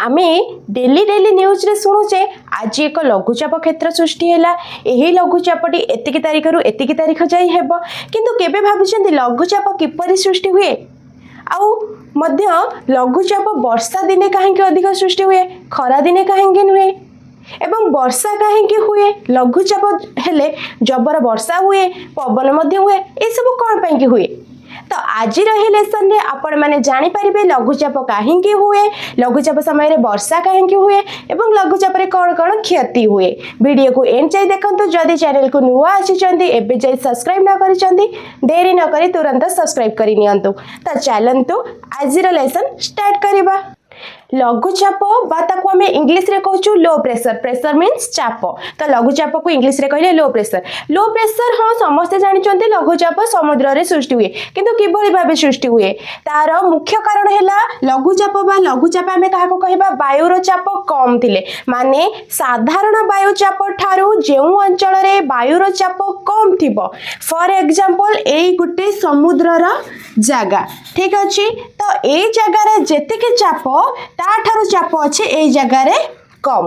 आमे daily daily news रे शुणुचे आज एक लघुचाप क्षेत्र सृष्टि है। यही लघुचापटी एतिकी तारीख रु एतिकी तारीख जाई हेबो, किंतु केबे भाबुछन्ती लघुचाप किपरि सृष्टि हुए? आउ मध्य लघुचाप वर्षा दिने कहीं अधिक सृष्टि हुए, खरा दिने कहीं नुहे? एवं वर्षा कहीं हुए? लघुचाप हेले जबर वर्षा हुए, पवन मध्य हुए, ये सब कौन पाई हुए? तो आज लेसन रे आपण माने जानि परिबे लघुचाप कहीं हुए, लघुचाप समय रे वर्षा कहीं हुए एवं लघुचाप रे कौन कौन क्षति हुए। वीडियो को एंड जाई देखंतु। जदि चैनल को नुआ आछिचंती एबे जाई सब्सक्राइब न करिचंती देरी न करी तुरंत सब्सक्राइब करि नियंतु। तो चलंतु आज लेसन स्टार्ट करिबा। लघुचाप बाताको आमे इंग्लिश रे कहूछु लो प्रेशर। प्रेशर मीन्स चाप। तो लघुचाप को इंग्लिश रे कहले लो प्रेशर। लो प्रेशर हाँ समस्ते जानिचंती लघुचाप समुद्र रे सृष्टि हुए, किंतु किभଳି भाबे सृष्टि हुए तार मुख्य कारण हैला लघुचाप बा लघुचाप आमे काहाको कहबा वायुर चाप कम थिले, माने साधारण वायु चाप ठारू जेउ अंचल रे वायुर चाप कम थिबो। फॉर एग्जांपल एई गुटे समुद्रर जागा, ठीक अछि। तो एई जागा रे जेतिके चाप ताठारु चाप अच्छे ए जगार कम।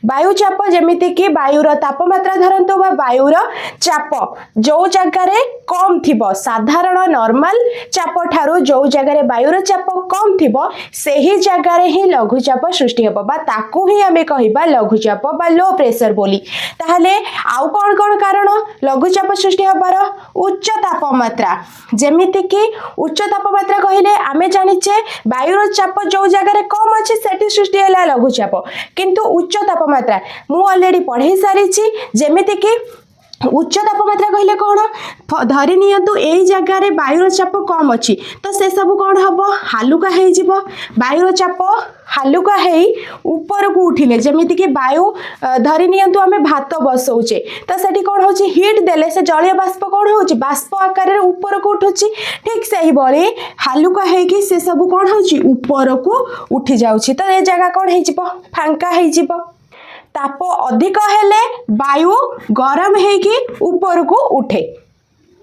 वायु चाप जमीती कि वायुर तापमात्रा धरतु बा वायुर चाप जो जगार कम थिबो, साधारण नॉर्मल चाप ठारू जो जगार वायुर चाप कम थिबो सेही जगार ही लघुचाप सृष्टि हेबो, बा ताकू ही आमे कहिबा लघुचाप बा लो प्रेशर बोली। ताहले आउ कोन कोन कारण लघुचाप सृष्टि हेबार? उच्च तापमात्रा, जमीती कि उच्च तापमात्रा कहिले आमे जानिचे वायुर चाप जो जगार कम अछि सेठी सृष्टि हैला लघुचाप। किंतु उच्च तापमात्रा मु ऑलरेडी पढ़े सारी जेमिति कि उच्च तापमात्रा कहले कौन धरी नियंतु एई जगह रे वायुर चाप कम अछि तो से सब कौन हबो हालुका हे जिवो। वायुर चाप हालुका हे ऊपर को उठिले जेमिति कि वायु धरी नियंतु आमे भात बसौचे तो सेठी कौन होची हीट देले से जलीय बाष्प कौन होची बाष्प आकार रे ऊपर को उठुची। ठीक सही बळी हालुका हे कि से सब कौन होची ऊपर को उठी जाउची तो ए जगह कौन हे जिवो फांका हे जिवो। ताप अधिक हेले वायु गरम है कि ऊपर को उठे,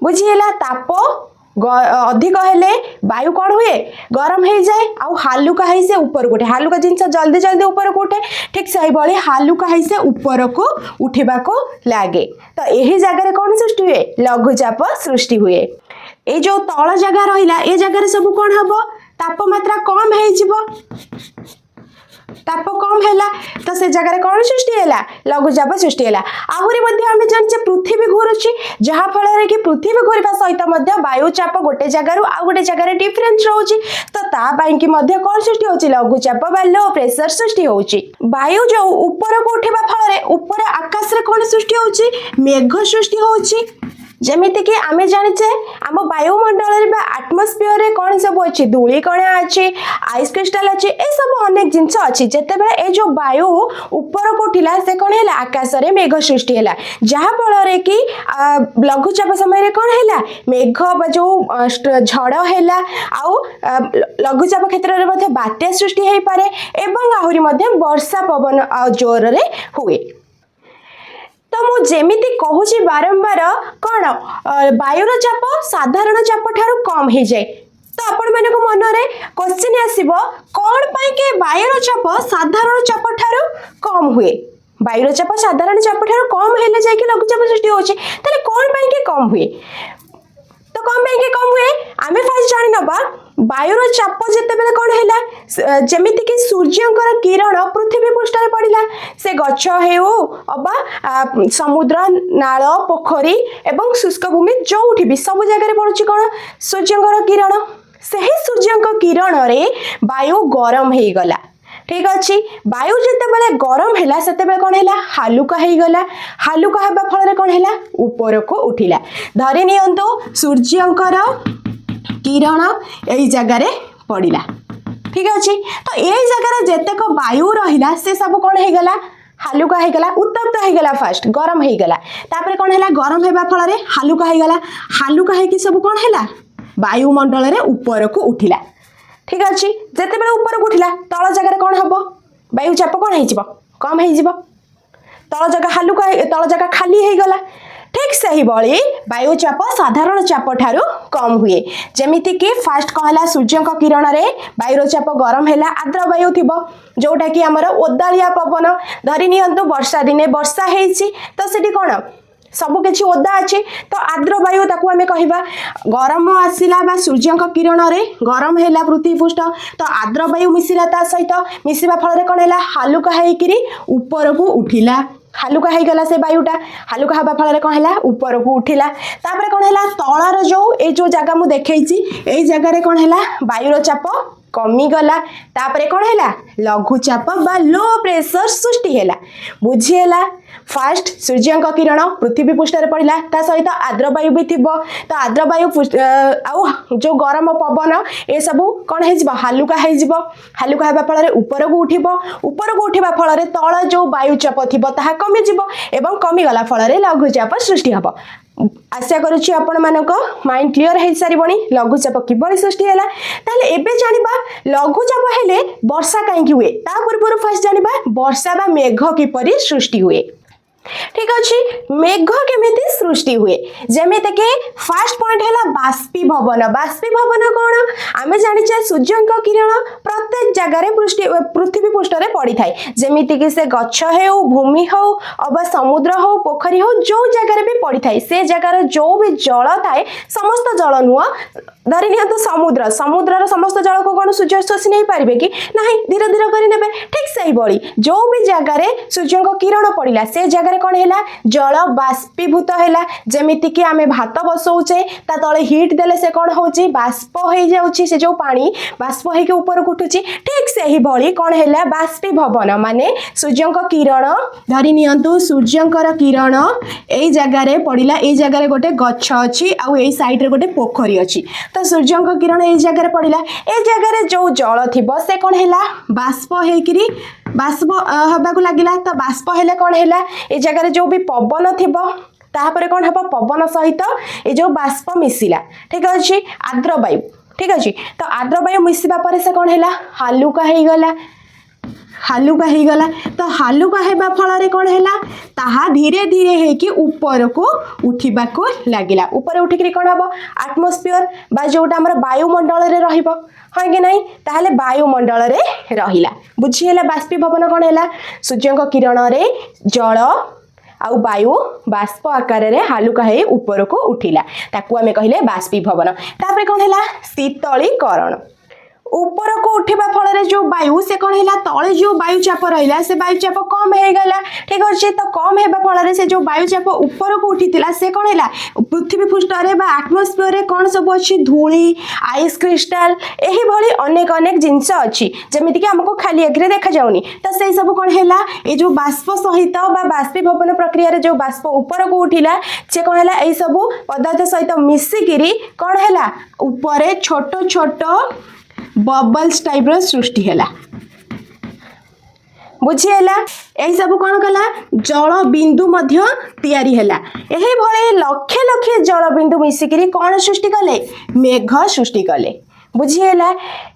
बुझीला। ताप अधिक हेले वायु कौन हुए गरम हो जाए आउ हालुका है से ऊपर को उठे। हालुका जिनस जल्दी जल्दी ऊपर को उठे, ठीक सही भाई हालुका है से ऊपर को उठा को लगे। तो यही जगह कौन सृष्टि हुए लघुचाप सृष्टि हुए। ये जो तल जगह रहा ये जगह सब कौन हम तापमात्रा कम हो ताप कम हैला तो से जगह कौन सृष्टि हैला लघुचाप सृष्टि हैला। आहुरी मध्ये आमे जानिचे पृथ्वी घुरुची जहा फल रे कि पृथ्वी घुरबा सहित मध्ये वायु चाप गोटे जगह रु आ गोटे जगह रे डिफरेंस रहउची तो ता पई कि मध्ये कौन सृष्टि होची लघुचाप बा लो प्रेशर सृष्टि होची। वायु जो ऊपर को उठिबा फल रे ऊपर आकाश रे कौन सृष्टि होची मेघ सृष्टि होची। जेमिति कि आमे जानिचे आम वायुमंडल रे बा एटमॉस्फेयर रे कौन सब अछि धूली कणा अछि आइस क्रिस्टल अछि ए सब अनेक जिंस अछि। जेते बेले ए जो वायु ऊपर को उठिला से कौन हैला आकाश रे मेघ सृष्टि हैला जहा फल रे कि लघुचाप समय रे कौन हैला मेघ बा जो झड़ हैला आउ लघुचाप क्षेत्र रे मध्ये बात्या सृष्टि हेई पारे एवं आहुरी मध्ये वर्षा पवन जोर रे हुए। तो मु जेमिति कहूची बारंबार कौन वायुर चाप साधारण चाप ठारू कम हो जाए तो आपण माने को मन रे क्वेश्चन आसीबो कौन पाई के वायुर चाप साधारण चाप ठारू कम हुए। वायुर चाप साधारण चाप ठारू कम हेले जाय कि लघुचाप सृष्टि होची तले कौन पाई के कम हुए। तो कौन पाई के कम हुए आमे फर्स्ट जानि नबा वायुर चाप जेते बेले कौन हैला जेमिति कि सूर्यंकर किरण पृथ्वी पृष्ठ रे पड़िला से गछ हेउ अबा समुद्र नाल पोखरी एवं शुष्क भूमि जोउठी भी सब जगह रे पड़ुची कोन सूर्यंकर किरण सही सूर्यंक किरण रे वायु गरम हेई गला। ठीक अछि वायु जेते बेले गरम हैला सेते बेले कोन हैला हालुका हेई गला। हालुका हेबा फल रे कोन हैला ऊपर को उठिला। धरि नियंतो सूर्यंकर किरण यही जगह रे पड़िला। ठीक अछि तो यही जगह जेतेक वायु रहिला से सब कौन हो गला हालुका हो गला उत्तप्त हो गला फास्ट गरम हो गला तापर कौन हैला गरम हेबा फल रे हालुका हो गला। हालुका है कि सब कौन हैला वायुमंडल रे ऊपर को उठिला। ठीक अछि जेते बेले ऊपर को उठिला तळ जगह रे कौन हबो वायु चाप कौन हो जिवो कम हो जिवो तळ जगह हालुका तळ जगह खाली हो गला ठीक सही भली वायुचाप साधारण चाप ठारू कम हुए जेमिति कि फास्ट कहला सूर्य किरण रे वायुचाप गरम हैला आर्द्र वायु थिबो जोटा कि हमर ओदालिया पवन धरि नियंतु वर्षा दिने वर्षा हेछि तो सेठी कोन सब किछि ओदा अछि तो आर्द्र वायु ताकू आमे कहिबा गरम आसिला बा सूर्य किरण रे गरम हैला पृथ्वी पृष्ठ तो आर्द्र वायु मिसिला ता सहित मिसिबा फल रे कोन हैला हालुका हेकिरी ऊपर को उठिला हालुका हो गला से वायुटा हालुका हवा फल कौन है ऊपर को उठिला तापर कौन है तलार जो जगह मुझे देखी यही जगार कौन है वायुर चाप कमीगला तापर कौन है लघुचाप बा लो प्रेशर सृष्टि है बुझीगला फास्ट सूर्य किरण पृथ्वी पृष्ठ पड़ा ता सहित आर्द्र वायु भी थी तो आर्द्र वायु आउ जो गरम पवन ये सब कौन हो हालुका हालुका होगा फल ऊपर को उठा फल तल जो वायुचाप थी कमिज एवं कमीगला फल लघुचाप सृष्टि हम आशा करुच्ची आपण मानक माइंड क्लियर हो सारी लघुचाप किभली सृष्टि है ताहले एबे जानिबा लघुचाप हेले वर्षा कहीं हुए ता पूर्व फास्ट जानिबा वर्षा बा मेघ किपरि सृष्टि हुए ठीक अच्छे मेघ केमिति सृष्टि हुए जेमिति के फास्ट पॉइंट है बाष्पीभवन कौन आमे जानिचे सूर्य किरण प्रत्येक जगार पृथ्वी पृष्ठ रे पड़ी थाए जेमिति कि से गछ हो भूमि हो अबा समुद्र हो पोखरी हो जो जगार भी पड़ी थाए से जगार जो भी जल थाए समस्त जल नुह धरी नियंतु समुद्र समस्त जल को कौन सूर्य शोषि नहीं पारे कि नहीं धीरे धीरे कर ठीक सही भली जो भी जगार सूर्य किरण पड़ा से जगह कौन है जल बाष्पीभूत है जमीती कि आम भात बसौचे ता तले हिट देले से कौन हो बाष्प हो जाउछि से जो पानी बाष्प होके ऊपर को उठुछि ठीक सही भली कौन है बाष्पीभवन माने सूर्य किरण धरी नियंतु सूर्यंकर किरण एई जगार पड़ा एई जगार गोटे गछ अछि आउ एई साइड रे गोटे पोखरी अछि तो सूर्य किरण एई जगार पड़ा ए जगार जो जल थिबो से कौन है बाष्प होकरी बाष्प हवा को लगिला तो बाष्प हेले कौन है ए जगह जो भी पवन थी तापर कौन हम पवन सहित ये जो बाष्प मिसिला ठीक अच्छे आर्द्र वायु ठीक अच्छे तो आर्द्र वायु मिसवा पर से कौन है हालुका हो गला तो हालुका हेबा फल कौन है ताहा धीरे धीरे हेकि ऊपर को उठिबा को लागिला ऊपर उठिकरी कौन हम आटमोस्फियर बा जोटा हमर वायुमंडल रे रहिबो हाँ कि नहीं ताहले वायुमंडल रे रहिला बुझीगला बाष्पीभवन कौन है सूर्य किरण रे जल आउ वायु बाष्प आकार रे हालुका हे ऊपर को उठिला ताकू आमे कहिले बाष्पीभवन तापर कौन है शीतलीकरण ऊपर को उठा फल जो वायु से कौन है तले जो वायुचाप रहा से वायुचाप कम हो गला ठीक अच्छे तो कम होगा फल से जो वायुचाप ऊपर को उठी से कौन है पृथ्वी पृष्ठ आटमोस्फियर रे कौन सब अच्छी धूली आइस क्रिस्टाल यही भली अनेक अनेक जिनस अच्छी जमीती कि आमको खाली आगे देखा जाऊनी तो से सब कौन है ये जो बाष्प सहित बाष्पीभवन प्रक्रिया जो बाष्प ऊपर को उठिला से कौन है यही सब पदार्थ सहित मिसिकी कौन है ऊपर छोट छोट बबल्स टाइप रो सृष्टि हैला बुझीगला यही सब कौन कला जल बिंदु मध्य तैयारी हैला यही भले लक्ष लक्ष जल बिंदु मिसिकी कौन सृष्टि कले मेघ सृष्टि कले बुझीगला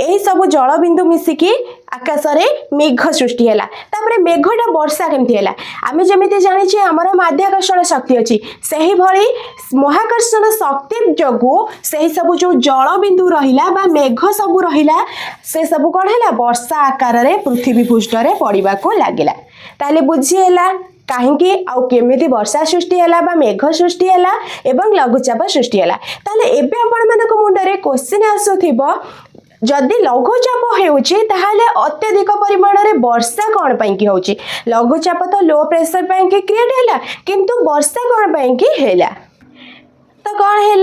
यही सब जल बिंदु मिसिकी आकाश रे मेघ सृष्टि हैला तापरे मेघटा वर्षा केमती हैला आमे जेमिति जानिछे हमर माध्याकर्षण शक्ति अछि सही भली महाकर्षण शक्ति जगु सही सब जो जल बिंदु रहिला बा मेघ सब रहिला से सब कोन हैला वर्षा आकार रे पृथ्वी पृष्ठ रे पड़िबा को लागिला ताले बुझी हैला कहीं आउ केमिति वर्षा सृष्टि है मेघ सृष्टि है एवं लघुचाप सृष्टि है ताले एबे आपण मानक मुंडरे क्वेश्चन आसुथिबो जदि लघुचाप होउछि ताहाले अत्यधिक परिमाण रे वर्षा कोन पई कि होउछि लघुचाप तो लो प्रेशर पई कि क्रिएट हैला किंतु वर्षा कोन पई कि हैला तो कौन है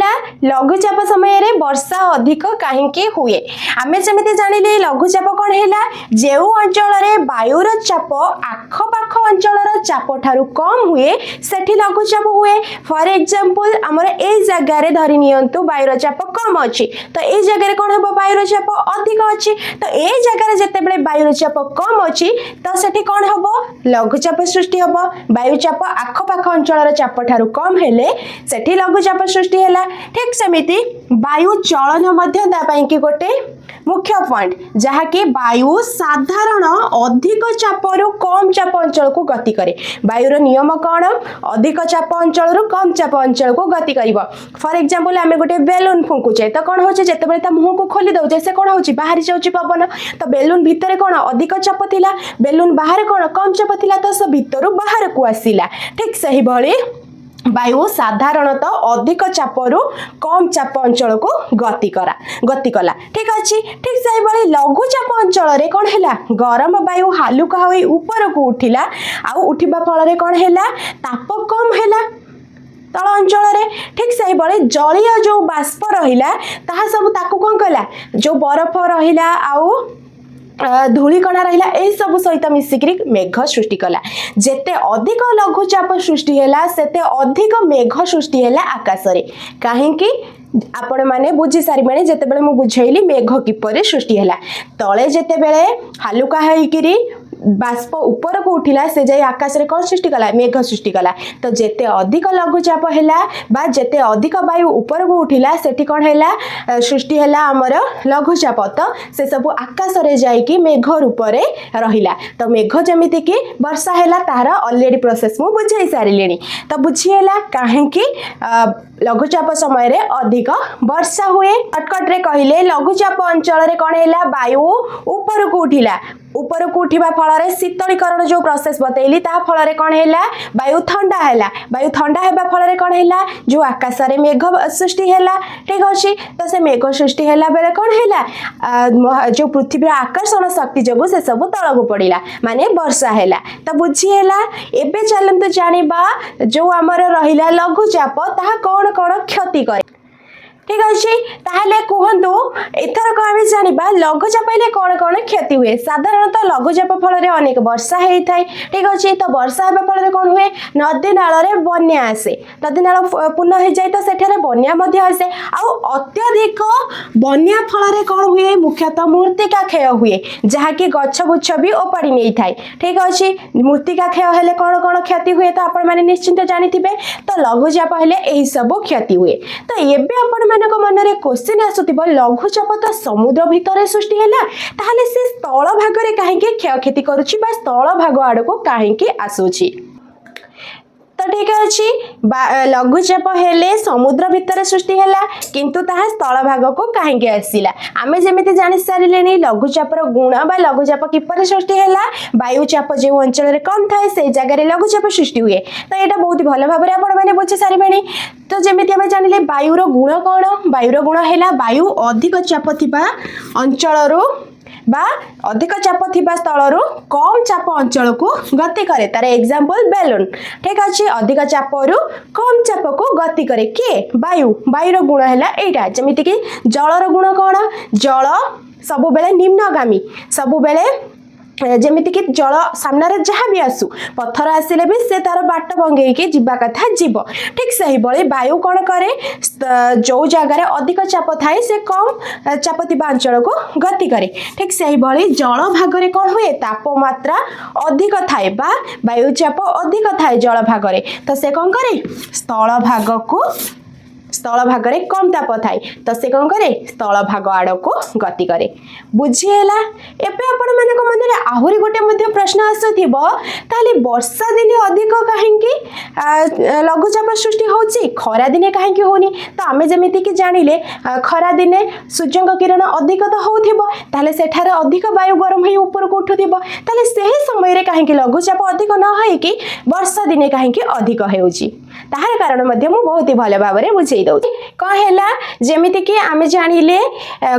लघुचाप समय रे वर्षा अधिक कहीं हुए आमे जमिति जानिले लघुचाप कौन है जो अंचल रे वायुर चाप आखपाख अंचल चाप ठारू कम हुए सेठी लघुचाप हुए फॉर एग्जांपल हमर ए जगह रे धरि नियंतु वायुर चाप कम अछि तो ए जगह रे कौन हो वायुर चाप अधिक अछि तो ए जगह रे जते बेले वायुर चाप कम अछि तो सेठी कौन हबो लघुचाप सृष्टि हबो वायुचाप आखपाख अंचल चाप ठारू कम हेले सेठी लघुचाप सृष्टि है ठीक सेमिति वायु चलन मध्य ता पई कि गोटे मुख्य पॉइंट जहाँकि वायु साधारण अधिक चापरू कम चाप अंचल को गति करे वायुर नियम कौन अधिक चाप अंचल कम चाप अंचल को गति कर फॉर एग्जांपल आम गोटे बेलून फुंकुचे तो कौन होचे जेतेबेले ता मुंह को खोली दउचे से कौन होची बाहरी जाउची पवन तो बेलून भितर कौन अधिक चाप थिला बेलून बाहर कौन कम चाप थिला तो से भितर बाहर को आसिला ठीक सही भली वायु साधारणतः अधिक चापरू कम चाप अंचल को गति कला ठीक अच्छे ठीक से भाई लघुचाप अंचल रे कौन है गरम वायु हालुका हो ऊपर को उठिला आउ उठिबा फल रे कौन है ताप कम है तल अंचल रे ठीक से भाई जलीय जो बाष्प रहिला ताहा सब ताकू कौन कला जो बरफ रहिला आउ धूलिकणा रहिला एही सब सहित मिसिक मेघ सृष्टि कला जेते अधिक लघुचाप सृष्टि हैला सेते अधिक मेघ सृष्टि हैला आकाश रे काहेकि आपण माने बुझी सारी माने जेते बेले मु बुझैली मेघ किपरि सृष्टि हैला तळे जेते बेले हालुका हेकिरी बाष्प ऊपर को उठिला से जाई आकाश रे कौन सृष्टि कला मेघ सृष्टि कला तो जेते अधिक लघुचाप हैला बा जेते अधिक वायु ऊपर को उठिला सेठी कौन हैला सृष्टि हैला हमर लघुचाप तो से सब आकाश रे जाई कि मेघ रूप रे रहिला तो मेघ जेमिति कि वर्षा हैला तार ऑलरेडी प्रोसेस मु बुझाई सारिलेनी तो बुझी हैला काहे कि लघुचाप समय रे अधिक वर्षा हुए अटकट रे कहिले लघुचाप अंचल रे कौन हैला वायु ऊपर को उठिबा फल रे शीतलीकरण जो प्रोसेस बतैली ता फल रे कौन हैला वायु ठंडा हेबा फल रे कौन हैला जो आकाश रे मेघ सृष्टि हैला ठीक अछि तो से मेघ सृष्टि हैला बेले कौन हैला जो पृथ्वी आकर्षण शक्ति जबो से सब तळ को पड़िला माने वर्षा हैला तो बुझी हैला एबे चलंतु जानिबा जो हमर रहिला लघुचाप ताहा कौन कौन क्षति करे ठीक अच्छे ताहले कहतु एथर को आम जाना लघुचाप हेले कौन कौन क्षति हुए साधारणतः लघुचाप फल अनेक वर्षा होता है ठीक अच्छे तो वर्षा होगा फल कौन हुए नदी नाल बन्या आसे नदी नाल पूर्ण हो जाए तो सेठारे बन्या आसे आउ अत्यधिक बन्या फल कौन हुए मुख्यतः मृत्तिका क्षय हुए जहाँकि गछ बुछ भी ओपाड़ी नहीं थाए ठीक अच्छे मृत्तिका क्षय हेले कौन कौन क्षति हुए तो आपण मैंने निश्चिंत जानी तो लघुचाप हेले यही सब क्षति हुए तो एबे आपण मनरे क्वेश्चन आसुथिबो लघुचाप तो समुद्र भितर सृष्टि हैला ताहले से स्थल भाग रे काहे के क्षयक्षति करूची बा स्थल भाग आड़ को काहे के आसुची तो ठीक अच्छे लघुचाप हेले समुद्र भितर सृष्टि हैला किंतु ताहा स्थल भाग को काहे आसिला आमे जेमिति जानि सारिलेनी लघुचापर गुण बा लघुचाप किपर सृष्टि हैला वायुचाप जो अंचल रे कम थाए से जगह रे लघुचाप सृष्टि हुए तो एटा बहुत भल भाबरे आपण माने बुझी सारिबेनी तो जेमिति आमे जानिले वायुर गुण कोन वायुर गुण हैला वायु अधिक चाप थिबा अंचल रो बा अधिक चाप थिबा स्थल कम चाप अंचल को गति करे तार एग्जांपल बेलून ठीक अच्छे अधिक चाप रु कम चाप को गति करे किए वायुर गुण हैला एटा जेमिति कि जलर गुण कौन जल सबु बेले निम्नगामी सबु बेले जेमिति कि जल सामने जहाँ भी आसू पत्थर आसिले भी से तार बाट बंगे जीवा कथा जीव ठीक सही भाई वायु कौन करे जो जगार अधिक चाप थाए से कम चाप थिबा अंचल को गति करे ठीक सही भाई जल भाग रे कौन हुए तापमात्रा अधिक थाए बा वायु चाप अधिक थाए जल भाग रे तो से कौन करे स्थल भाग रे कम ताप थाए तो से कौन करे स्थल भाग आड़ को गति करे बुझीला एबे आपण मानक मन रे आहुरी गोटे मध्ये प्रश्न आसुथिबो ताले वर्षा दिने अधिक काहेकि लघुचाप सृष्टि होची खरा दिने काहेकि होनी तो आमे जेमिति कि जानिले खरा दिने सूर्यंक किरण अधिक तो होथिबो ताले सेठारे अधिक वायु गरम होई ऊपर को उठुथिबो ताले सेही समय रे काहेकि लघुचाप अधिक न होई कि वर्षा दिने काहेकि अधिक हेउची ताहार कारण मध्ये मु बहुत ही भले भाबरे बुझेई दउची कह हैला जेमिति कि आमे जानिले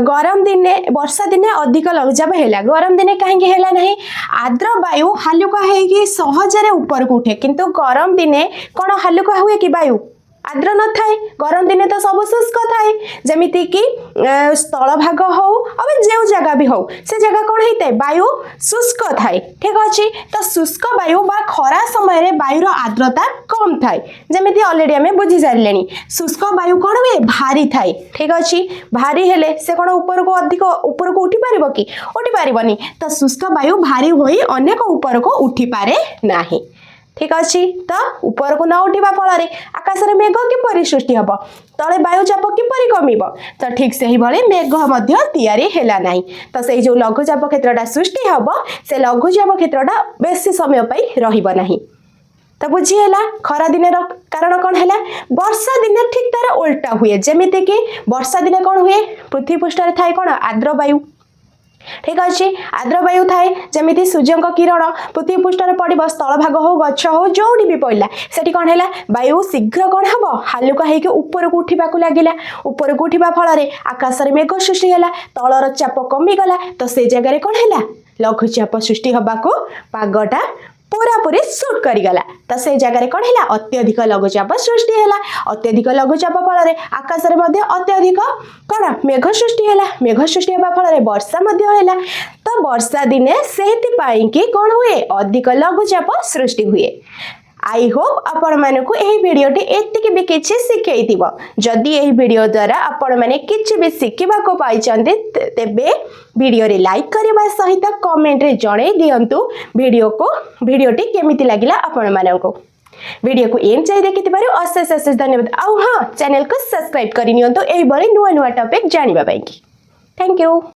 गरम दिने वर्षा दिने अधिक लघुचाप हैला गरम दिने काहेकि हैला नहीं आर्द्र वायु हालुका है कि सहजरे ऊपर को उठे किंतु गरम दिने कोन हालुका हुए कि वायु आर्द्र न थाए गरम दिने तो सब शुष्क थाए जमिति कि स्थल भाग हो अब जो जगह भी हो से जगह कौन होता है वायु शुष्क थाए ठीक अच्छे तो शुष्क वायु बा खरा समय रे वायुर आर्द्रता कम थाए जमिति ऑलरेडी आमे बुझी सारिले शुष्क वायु कौन हुए भारी थाए ठीक अच्छे भारी हेले से कौन ऊपर को अधिक ऊपर को उठी पारिबो कि उठी पारिबनी तो शुष्क वायु भारी होई अनेक ऊपर को उठी पारे नाही ठीक अच्छे तो ऊपर को न उठा फल आकाश में मेघ किपरि सृष्टि हम तले वायुचाप किपरि कमिब तो ठीक से ही मेघ तैयारी है ना तो से जो लघुचाप क्षेत्रटा सृष्टि हम से लघुचाप क्षेत्रटा बेसी समय रहा तो बुझीगला खरा दिन कारण कौन है वर्षा दिन ठीक तार उल्टा हुए जमीती कि वर्षा दिन कौन हुए पृथ्वी पृष्ठ थाए कौन आर्द्र वायु ठीक अच्छे आर्द्र वायु थाए जमीती सूर्य किरण पृथ्वी पृष्ठ पड़ स्थल भाग हो गछ हो जो भी पड़ा से कौन है वायु शीघ्र कौन हम हालुका होकर ऊपर को उठा लगिला ऊपर को उठा फल आकाश में मेघ सृष्टि है तलर चाप कमिगला तो से जगह कौन है लघुचाप सृष्टि हवा को पागटा पूरापूरी सुट करीगला तो से जगह कौन है अत्यधिक लघुचाप सृष्टि है अत्यधिक लघुचाप फल आकाश में अत्यधिक कौन मेघ सृष्टि है मेघ सृष्टि होगा फल वर्षा है तो वर्षा दिने से कौन हुए अधिक लघुचाप सृष्टि हुए आई होप आपण मानक यही वीडियोटी एतिक भी किसी शिखई जदि यही वीडियो द्वारा आपण मैंने किसी भी शिखा पाई तेबे वीडियो रे लाइक करने सहित कमेंट रे जणे दियंतु वीडियोटी केमिति लागिला आपण मानक वीडियो को एम चाहिए देखि अशेष अशेष धन्यवाद आउ हाँ चैनल को सब्सक्राइब करनी यही नुआ नुआ टॉपिक जानिबा पाई थैंक यू।